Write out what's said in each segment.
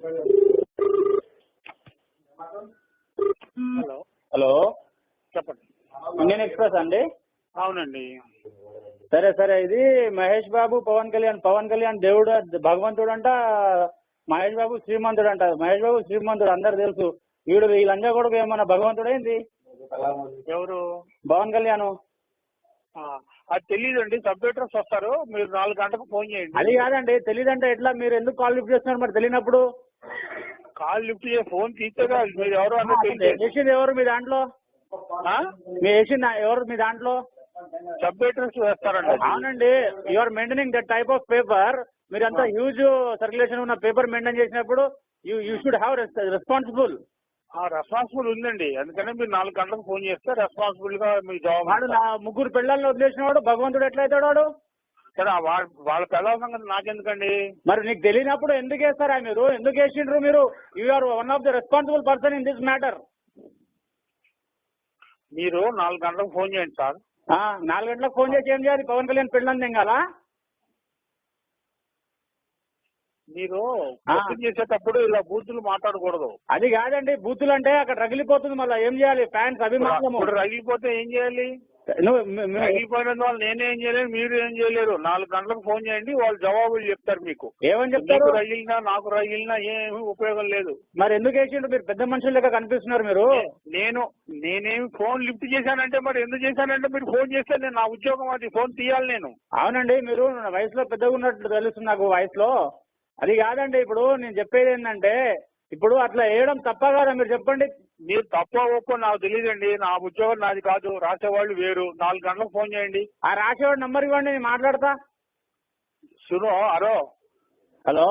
Hello hello, చెప్పండి. Indian express అండి? అవునండి. సరే సరే, ఇది మహేష్ బాబు పవన్ కళ్యాణ్ దేవుడు భగవంతుడు అంట, మహేష్ బాబు శ్రీమంతుడు అంట. మహేష్ బాబు శ్రీమంతుడు అందరు తెలుసు. ఈ లంజా కొడుకు ఏమన్నా భగవంతుడు ఏంది? ఎవరు? పవన్ కళ్యాణ్. అది తెలియదండి. సబ్మిటర్స్ వస్తారు, మీరు 4 గంటలకు ఫోన్ చేయండి. అది కాదండి, తెలియదంటే ఎట్లా? మీరు ఎందుకు కాల్ లిఫ్ట్ చేస్తున్నారు మరి తెలియనప్పుడు? కాల్ లిఫ్ట్ చేసి ఫోన్ తీసేగా మీరు ఎవరు అన్న తెలియదు. వేసింది ఎవరు మీ దాంట్లో? మీ వేసింది ఎవరు మీ దాంట్లో? సబ్మిటర్స్ వేస్తారండి. అవునండి, you are maintaining that type of paper. మీరంతా హ్యూజ్ సర్క్యులేషన్ ఉన్న పేపర్ మెయింటైన్ చేసినప్పుడు you should have responsible. Responsible ఉందండి, అందుకనే మీరు 4 గంటలకు ఫోన్ చేస్తే రెస్పాన్సిబుల్ గా మీ జాబ్. వాడు నా 3 పిల్లల్ని వదిలేసిన వాడు భగవంతుడు ఎట్లయితాడు వాడు? సరే, వాళ్ళ పిల్లల సంగతి నాకెందుకండి? మరి నీకు తెలియనప్పుడు ఎందుకు వేస్తారా మీరు? ఎందుకు వేసిండ్రు మీరు? You are one of the responsible person in this matter. మీరు 4 గంటలకు ఫోన్ చేయండి సార్. 4 గంటలకు ఫోన్ చేసి ఏం చేయాలి? పవన్ కళ్యాణ్ పిల్లల్ని తెంగాలా? మీరు క్వశ్చన్ చేసేటప్పుడు ఇలా బూతులు మాట్లాడకూడదు. అది కాదండి, బూతులు అంటే అక్కడ రగిలిపోతుంది. మళ్ళీ ఏం చేయాలి? ఫ్యాన్స్ అభిమానము. ఇప్పుడు రగిలిపోతే ఏం చేయాలి? రగిలిపోయినందు వాళ్ళు నేనేం చేయలేను, మీరు ఏం చేయలేరు. 4 గంటలకు ఫోన్ చేయండి, వాళ్ళు జవాబులు చెప్తారు మీకు. ఏమని చెప్తారు? మీకు రగిలినా నాకు రగిలినా ఏమీ ఉపయోగం లేదు. మరి ఎందుకు వేసిండ్రు? మీరు పెద్ద మనుషుల లెక్క కనిపిస్తున్నారు మీరు. నేనేమి ఫోన్ లిఫ్ట్ చేశానంటే, మరి ఎందుకు చేశానంటే మీరు ఫోన్ చేస్తే నేను, నా ఉద్యోగం అది, ఫోన్ తీయాలి నేను. అవునండి, మీరు వయసులో పెద్దగా ఉన్నట్టు తెలుస్తుంది నాకు వయసులో. అది కాదండి, ఇప్పుడు నేను చెప్పేది ఏంటంటే, ఇప్పుడు అట్లా వేయడం తప్ప కాదా? మీరు చెప్పండి. మీరు తప్ప ఒప్పో నాకు తెలియదండి, నా ఉద్యోగం నాది కాదు, రాసేవాళ్ళు వేరు. 4 గంటలకు ఫోన్ చేయండి. ఆ రాసేవాడు నంబర్ ఇవ్వండి, నేను మాట్లాడతా. సునో, హలో హలో,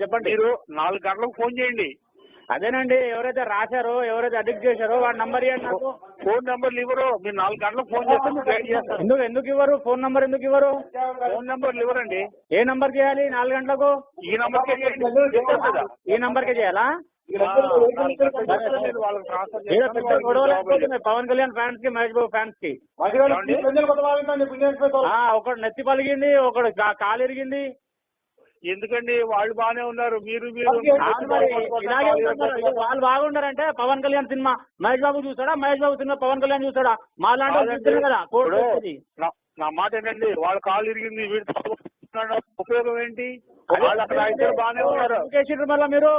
చెప్పండి. మీరు 4 గంటలకు ఫోన్ చేయండి. అదేనండి, ఎవరైతే రాశారో, ఎవరైతే అడిక్ట్ చేశారో వాడి నంబర్ ఇవ్వండి నాకు. ఫోన్ నెంబర్లు ఇవ్వరు. మీరు 4 గంటలకు ఫోన్ చేస్తే మీరు గైడ్ చేస్తారు. ఎందుకు ఇవ్వరు? ఫోన్ నంబర్ ఎందుకు ఇవ్వరు? ఫోన్ నెంబర్లు ఇవ్వరండి. ఏ నంబర్ చేయాలి 4 గంటలకు? ఈ నంబర్కే చేయండి. ఈ నంబర్కే చేయాలా? పవన్ కళ్యాణ్ ఫ్యాన్స్ కి, మహేష్ బాబు ఫ్యాన్స్ కి ఒకడు నెత్తి పలిగింది, ఒకడు కాలు ఇరిగింది. ఎందుకండి? వాళ్ళు బాగానే ఉన్నారు, మీరు వాళ్ళు బాగుండారంటే పవన్ కళ్యాణ్ సినిమా మహేష్ బాబు చూస్తాడా? మహేష్ బాబు సినిమా పవన్ కళ్యాణ్ చూస్తాడా? మా లాంటి కదా. నా మాట ఏంటండి, వాళ్ళ కాలు ఇరిగింది, వీడు ఉపయోగం ఏంటి? వాళ్ళు అక్కడ అయితే బాగానే ఉన్నారు. మళ్ళా మీరు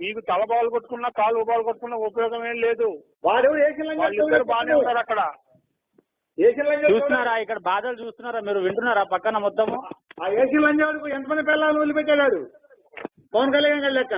మీకు తల బాలు కొట్టుకున్నా, కాలు బాలు కొట్టుకున్నా ఉపయోగం ఏం లేదు. వాళ్ళు బాగానే ఉన్నారు అక్కడ. చూస్తున్నారా? ఇక్కడ బాధలు చూస్తున్నారా? మీరు వింటున్నారా? పక్కన మొత్తము ఆ ఏసీ లంజాడు ఎంతమంది పిల్లలు వదిలిపెట్టాడు పవన్ కళ్యాణ్ గారి లెక్క.